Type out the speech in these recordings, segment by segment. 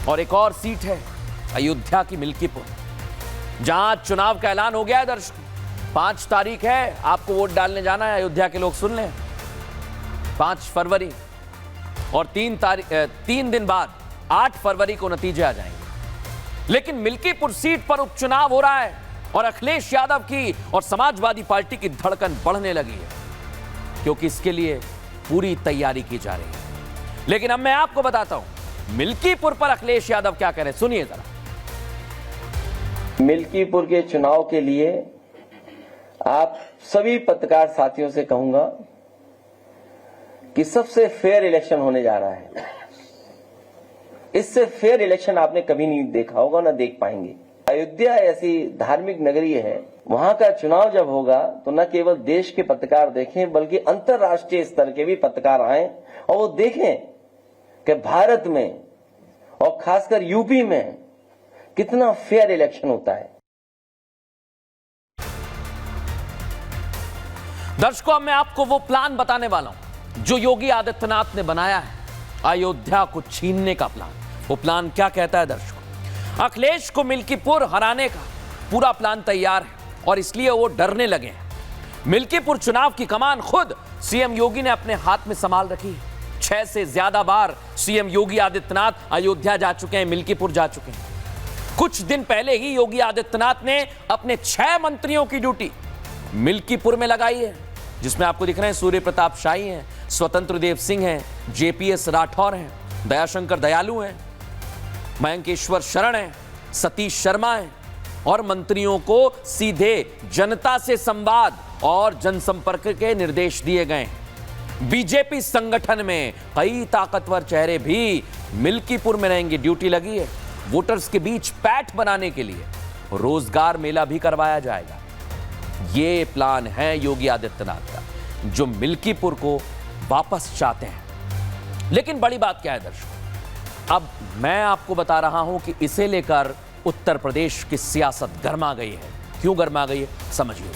और एक और सीट है अयोध्या की मिल्कीपुर, जहां चुनाव का ऐलान हो गया है। दर्शकों, 5 तारीख है, आपको वोट डालने जाना है। अयोध्या के लोग सुन लें, 5 फरवरी और 3 दिन बाद 8 फरवरी को नतीजे आ जाएंगे। लेकिन मिल्कीपुर सीट पर उपचुनाव हो रहा है और अखिलेश यादव की और समाजवादी पार्टी की धड़कन बढ़ने लगी है, क्योंकि इसके लिए पूरी तैयारी की जा रही है। लेकिन अब मैं आपको बताता हूं मिल्कीपुर पर अखिलेश यादव क्या कह रहे हैं, सुनिए जरा। मिल्कीपुर के चुनाव के लिए आप सभी पत्रकार साथियों से कहूंगा कि सबसे फेयर इलेक्शन होने जा रहा है। इससे फेयर इलेक्शन आपने कभी नहीं देखा होगा, ना देख पाएंगे। अयोध्या ऐसी धार्मिक नगरी है, वहां का चुनाव जब होगा तो न केवल देश के पत्रकार देखें बल्कि अंतर्राष्ट्रीय स्तर के भी पत्रकार आए और वो देखें कि भारत में और खासकर यूपी में कितना फेयर इलेक्शन होता है। दर्शकों, अब मैं आपको वो प्लान बताने वाला हूं जो योगी आदित्यनाथ ने बनाया है, अयोध्या को छीनने का प्लान। वो प्लान क्या कहता है दर्शकों? अखिलेश को मिल्कीपुर हराने का पूरा प्लान तैयार है और इसलिए वो डरने लगे हैं। मिल्कीपुर चुनाव की कमान खुद सीएम योगी ने अपने हाथ में संभाल रखी है। 6 से ज्यादा बार सीएम योगी आदित्यनाथ अयोध्या जा चुके हैं, मिल्कीपुर जा चुके हैं। कुछ दिन पहले ही योगी आदित्यनाथ ने अपने 6 मंत्रियों की ड्यूटी मिल्कीपुर में लगाई है, जिसमें आपको दिख रहे हैं सूर्य प्रताप शाही हैं, स्वतंत्र देव सिंह हैं, जेपीएस राठौर हैं, दयाशंकर दयालु हैं, मयंकेश्वर शरण हैं, सतीश शर्मा हैं। और मंत्रियों को सीधे जनता से संवाद और जनसंपर्क के निर्देश दिए गए। बीजेपी संगठन में कई ताकतवर चेहरे भी मिल्कीपुर में रहेंगे, ड्यूटी लगी है। वोटर्स के बीच पैठ बनाने के लिए रोजगार मेला भी करवाया जाएगा। ये प्लान है योगी आदित्यनाथ का, जो मिल्कीपुर को वापस चाहते हैं। लेकिन बड़ी बात क्या है दर्शकों, अब मैं आपको बता रहा हूं कि इसे लेकर उत्तर प्रदेश की सियासत गर्मा गई है। क्यों गर्मा गई है, समझिए।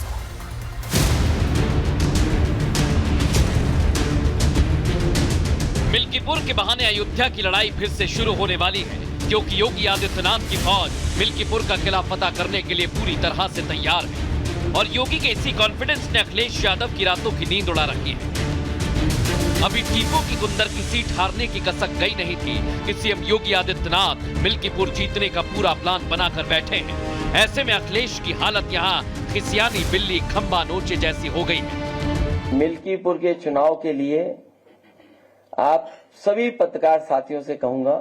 मिल्कीपुर के बहाने अयोध्या की लड़ाई फिर से शुरू होने वाली है, क्योंकि योगी आदित्यनाथ की फौज मिल्कीपुर का किला फतह करने के लिए पूरी तरह से तैयार है। और योगी के इसी कॉन्फिडेंस ने अखिलेश यादव की रातों की नींद उड़ा रखी है। अभी टीपू की गुंदर की सीट हारने की कसक गई नहीं थी कि सीएम योगी आदित्यनाथ मिल्कीपुर जीतने का पूरा प्लान बनाकर बैठे हैं। ऐसे में अखिलेश की हालत यहाँ खिसियानी बिल्ली खंबा नोचे जैसी हो गई है। मिल्कीपुर के चुनाव के लिए आप सभी पत्रकार साथियों से कहूंगा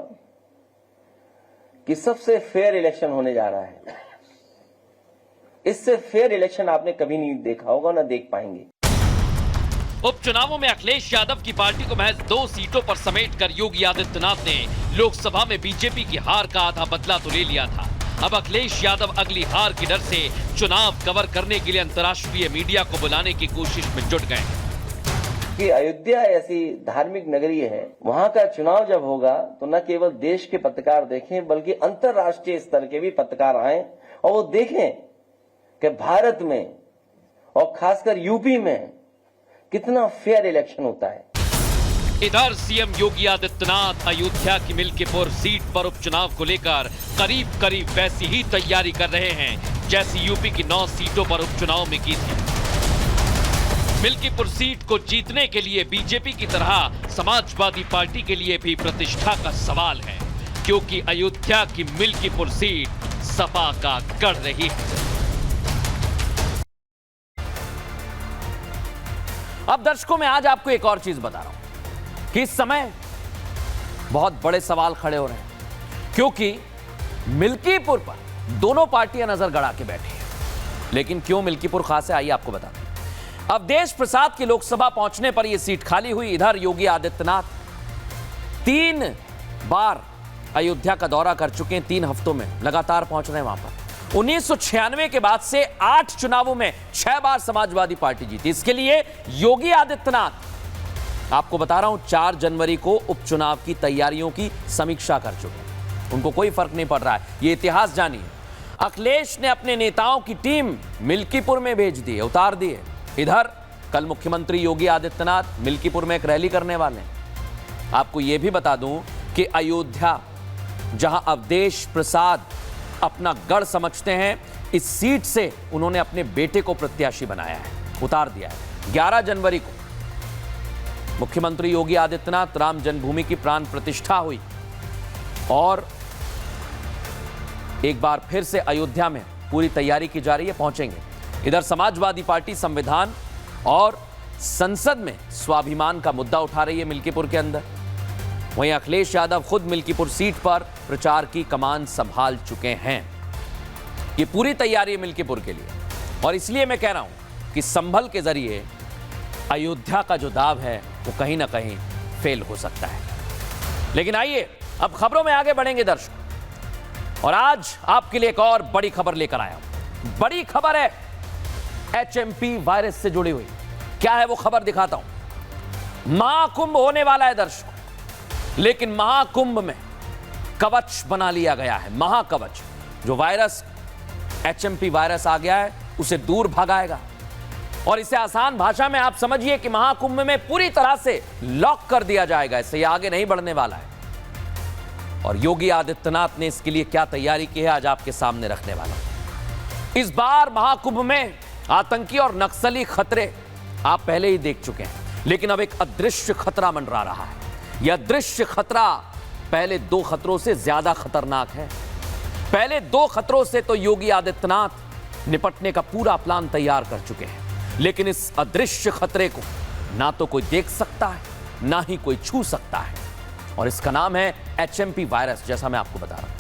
कि सबसे फेयर इलेक्शन होने जा रहा है। इससे फेयर इलेक्शन आपने कभी नहीं देखा होगा, ना देख पाएंगे। उपचुनावों में अखिलेश यादव की पार्टी को महज 2 सीटों पर समेटकर योगी आदित्यनाथ ने लोकसभा में बीजेपी की हार का आधा बदला तो ले लिया था। अब अखिलेश यादव अगली हार के डर से चुनाव कवर करने के लिए अंतर्राष्ट्रीय मीडिया को बुलाने की कोशिश में जुट गए कि अयोध्या ऐसी धार्मिक नगरी है, वहां का चुनाव जब होगा तो न केवल देश के पत्रकार देखें बल्कि अंतर्राष्ट्रीय स्तर के भी पत्रकार आए और वो देखें कि भारत में और खासकर यूपी में कितना फेयर इलेक्शन होता है। इधर सीएम योगी आदित्यनाथ अयोध्या की मिल्कीपुर सीट पर उपचुनाव को लेकर करीब करीब वैसी ही तैयारी कर रहे हैं जैसी यूपी की 9 सीटों पर उपचुनाव में की थी। मिल्कीपुर सीट को जीतने के लिए बीजेपी की तरह समाजवादी पार्टी के लिए भी प्रतिष्ठा का सवाल है, क्योंकि अयोध्या की मिल्कीपुर सीट सपा का गढ़ रही है। अब दर्शकों, मैं आज आपको एक और चीज बता रहा हूं कि इस समय बहुत बड़े सवाल खड़े हो रहे हैं, क्योंकि मिल्कीपुर पर दोनों पार्टियां नजर गड़ा के बैठी हैं। लेकिन क्यों मिल्कीपुर खास है, आइए आपको बताते हैं। अवधेश प्रसाद की लोकसभा पहुंचने पर यह सीट खाली हुई। इधर योगी आदित्यनाथ 3 बार अयोध्या का दौरा कर चुके हैं, 3 हफ्तों में लगातार पहुंच रहे हैं वहां पर। 1996 के बाद से 8 चुनावों में 6 बार समाजवादी पार्टी जीती। इसके लिए योगी आदित्यनाथ, आपको बता रहा हूं, 4 जनवरी को उपचुनाव की तैयारियों की समीक्षा कर चुके हैं। उनको कोई फर्क नहीं पड़ रहा है, ये इतिहास जानिए। अखिलेश ने अपने नेताओं की टीम मिल्कीपुर में भेज दी है, उतार दी है। इधर कल मुख्यमंत्री योगी आदित्यनाथ मिल्कीपुर में एक रैली करने वाले हैं। आपको यह भी बता दूं कि अयोध्या जहां अवधेश प्रसाद अपना गढ़ समझते हैं, इस सीट से उन्होंने अपने बेटे को प्रत्याशी बनाया है, उतार दिया है। 11 जनवरी को मुख्यमंत्री योगी आदित्यनाथ राम जन्मभूमि की प्राण प्रतिष्ठा हुई और एक बार फिर से अयोध्या में पूरी तैयारी की जा रही है, पहुंचेंगे। इधर समाजवादी पार्टी संविधान और संसद में स्वाभिमान का मुद्दा उठा रही है मिल्कीपुर के अंदर। वहीं अखिलेश यादव खुद मिल्कीपुर सीट पर प्रचार की कमान संभाल चुके हैं। ये पूरी तैयारी है मिल्कीपुर के लिए और इसलिए मैं कह रहा हूं कि संभल के जरिए अयोध्या का जो दाव है वो कहीं ना कहीं फेल हो सकता है। लेकिन आइए अब खबरों में आगे बढ़ेंगे दर्शकों, और आज आपके लिए एक और बड़ी खबर लेकर आया हूं। बड़ी खबर है एचएमपी वायरस से जुड़ी हुई। क्या है वो खबर, दिखाता हूं। महाकुंभ होने वाला है दर्शकों, लेकिन महाकुंभ में कवच बना लिया गया है, महाकवच। जो वायरस एचएमपी वायरस आ गया है उसे दूर भगाएगा। और इसे आसान भाषा में आप समझिए कि महाकुंभ में पूरी तरह से लॉक कर दिया जाएगा, इससे ये आगे नहीं बढ़ने वाला है। और योगी आदित्यनाथ ने इसके लिए क्या तैयारी की है आज आपके सामने रखने वाला हूं। इस बार महाकुंभ में आतंकी और नक्सली खतरे आप पहले ही देख चुके हैं, लेकिन अब एक अदृश्य खतरा मंडरा रहा है। यह अदृश्य खतरा पहले 2 खतरों से ज्यादा खतरनाक है। पहले 2 खतरों से तो योगी आदित्यनाथ निपटने का पूरा प्लान तैयार कर चुके हैं, लेकिन इस अदृश्य खतरे को ना तो कोई देख सकता है, ना ही कोई छू सकता है, और इसका नाम है एचएमपी वायरस, जैसा मैं आपको बता रहा हूं।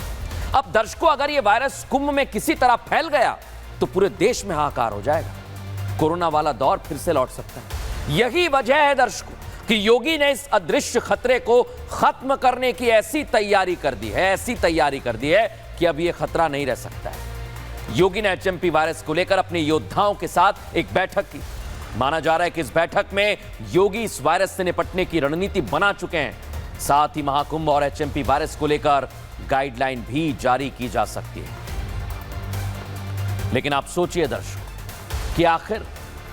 अब दर्शकों, अगर यह वायरस कुंभ में किसी तरह फैल गया तो पूरे देश में हाहाकार हो जाएगा। कोरोना वाला दौर फिर से लौट सकता है। यही वजह है दर्शकों कि योगी ने इस अदृश्य खतरे को खत्म करने की ऐसी तैयारी कर दी है कि अब यह खतरा नहीं रह सकता है। योगी ने एचएमपी वायरस को लेकर अपने योद्धाओं के साथ एक बैठक की। माना जा रहा है कि इस बैठक में योगी इस वायरस से निपटने की रणनीति बना चुके हैं। साथ ही महाकुंभ और एचएमपी वायरस को लेकर गाइडलाइन भी जारी की जा सकती है। लेकिन आप सोचिए दर्शकों कि आखिर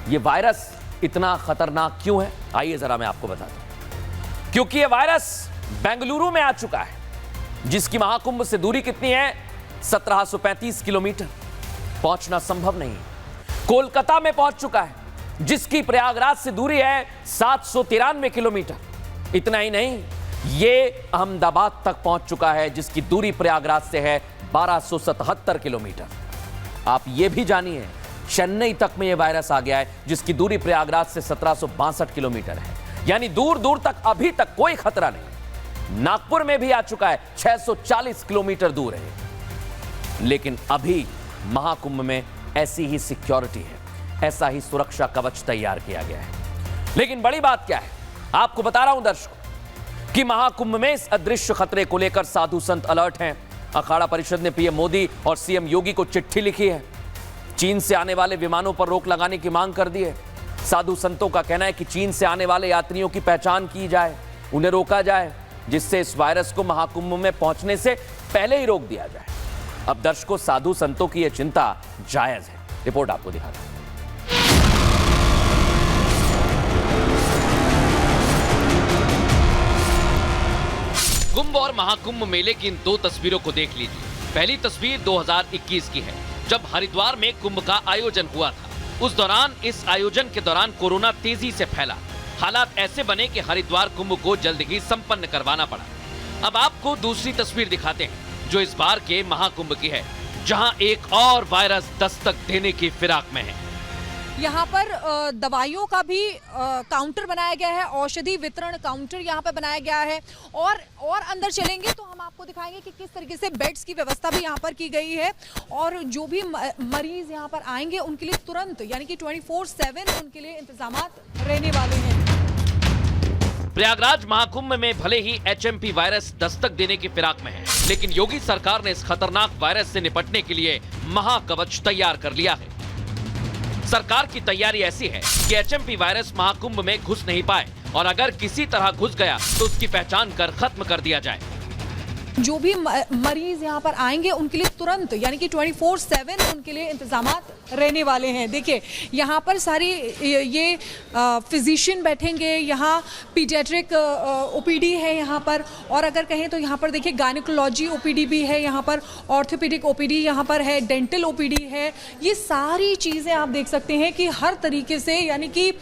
यह वायरस इतना खतरनाक क्यों है। आइए जरा मैं आपको बताता हूं। क्योंकि यह वायरस बेंगलुरु में आ चुका है, जिसकी महाकुंभ से दूरी कितनी है, 1735 किलोमीटर। पहुंचना संभव नहीं है। कोलकाता में पहुंच चुका है, जिसकी प्रयागराज से दूरी है 793 किलोमीटर। इतना ही नहीं, यह अहमदाबाद तक पहुंच चुका है, जिसकी दूरी प्रयागराज से है 1277 किलोमीटर। आप यह भी जानिए, चेन्नई तक में यह वायरस आ गया है, जिसकी दूरी प्रयागराज से 1762 किलोमीटर है। यानी दूर दूर तक अभी तक कोई खतरा नहीं। नागपुर में भी आ चुका है, 640 किलोमीटर दूर है। लेकिन अभी महाकुंभ में ऐसी ही सिक्योरिटी है, ऐसा ही सुरक्षा कवच तैयार किया गया है। लेकिन बड़ी बात क्या है, आपको बता रहा हूं दर्शकों कि महाकुंभ में इस अदृश्य खतरे को लेकर साधु संत अलर्ट हैं। अखाड़ा परिषद ने पीएम मोदी और सीएम योगी को चिट्ठी लिखी है। चीन से आने वाले विमानों पर रोक लगाने की मांग कर दी है। साधु संतों का कहना है कि चीन से आने वाले यात्रियों की पहचान की जाए, उन्हें रोका जाए, जिससे इस वायरस को महाकुंभ में पहुंचने से पहले ही रोक दिया जाए। अब दर्शकों, साधु संतों की यह चिंता जायज है। रिपोर्ट आपको दिखाता हूं। कुंभ और महाकुंभ मेले की इन 2 तस्वीरों को देख लीजिए। पहली तस्वीर 2021 की है, जब हरिद्वार में कुंभ का आयोजन हुआ था। उस दौरान इस आयोजन के दौरान कोरोना तेजी से फैला। हालात ऐसे बने कि हरिद्वार कुंभ को जल्द ही संपन्न करवाना पड़ा। अब आपको दूसरी तस्वीर दिखाते हैं, जो इस बार के महाकुंभ की है, जहां एक और वायरस दस्तक देने की फिराक में है। यहाँ पर दवाइयों का भी काउंटर बनाया गया है, औषधि वितरण काउंटर यहाँ पर बनाया गया है। और अंदर चलेंगे तो हम आपको दिखाएंगे कि किस तरीके से बेड्स की व्यवस्था भी यहाँ पर की गई है, और जो भी मरीज यहाँ पर आएंगे उनके लिए तुरंत यानी कि 24/7 उनके लिए इंतजामात रहने वाले हैं। प्रयागराज महाकुंभ में भले ही एचएमपी वायरस दस्तक देने की फिराक में है, लेकिन योगी सरकार ने इस खतरनाक वायरस से निपटने के लिए महाकवच तैयार कर लिया है। सरकार की तैयारी ऐसी है कि एचएमपी वायरस महाकुंभ में घुस नहीं पाए, और अगर किसी तरह घुस गया तो उसकी पहचान कर खत्म कर दिया जाए। जो भी मरीज यहाँ पर आएंगे उनके लिए तुरंत यानी कि 24/7 उनके लिए इंतजामात रहने वाले हैं। देखिए यहाँ पर सारी ये फिजिशियन बैठेंगे, यहाँ पीडियाट्रिक ओपीडी है यहाँ पर, और अगर कहें तो यहाँ पर देखिए गायनेकोलॉजी ओपीडी भी है यहाँ पर, ऑर्थोपेडिक ओपीडी यहाँ पर है, डेंटल ओपीडी है। ये सारी चीज़ें आप देख सकते हैं कि हर तरीके से यानी कि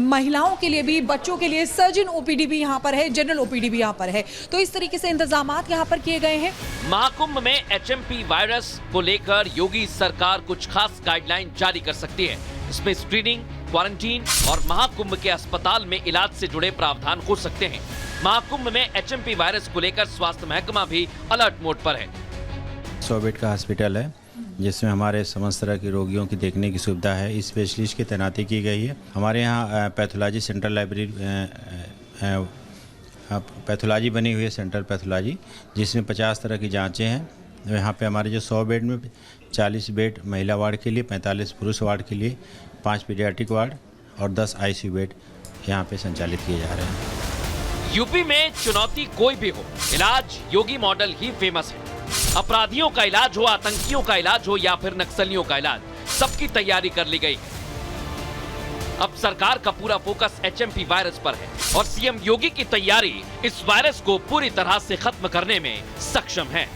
महिलाओं के लिए भी, बच्चों के लिए सर्जन ओपीडी भी यहाँ पर है, जनरल ओपीडी भी यहाँ पर है। तो इस तरीके से इंतजामात यहाँ पर किए गए हैं। महाकुंभ में एचएमपी वायरस को लेकर योगी सरकार कुछ खास गाइडलाइन जारी कर सकती है। इसमें स्क्रीनिंग, क्वारंटीन और महाकुंभ के अस्पताल में इलाज से जुड़े प्रावधान हो सकते हैं। महाकुंभ में एचएमपी वायरस को लेकर स्वास्थ्य महकमा भी अलर्ट मोड पर है। 100 बेड का हॉस्पिटल है जिसमें हमारे समस्त तरह के रोगियों की देखने की सुविधा है। स्पेशलिस्ट की तैनाती की गई है। हमारे यहाँ पैथोलॉजी सेंट्रल लाइब्रेरी पैथोलॉजी बनी हुई है, सेंट्रल पैथोलॉजी, जिसमें 50 तरह की जांचें हैं। यहाँ पे हमारे जो 100 बेड में 40 बेड महिला वार्ड के लिए, 45 पुरुष वार्ड के लिए, 5 पीडियाट्रिक वार्ड और 10 आईसीयू बेड यहाँ पे संचालित किए जा रहे हैं। यूपी में चुनौती कोई भी हो, इलाज योगी मॉडल ही फेमस है। अपराधियों का इलाज हो, आतंकियों का इलाज हो या फिर नक्सलियों का इलाज, सबकी तैयारी कर ली गई है। अब सरकार का पूरा फोकस एचएमपी वायरस पर है और सीएम योगी की तैयारी इस वायरस को पूरी तरह से खत्म करने में सक्षम है।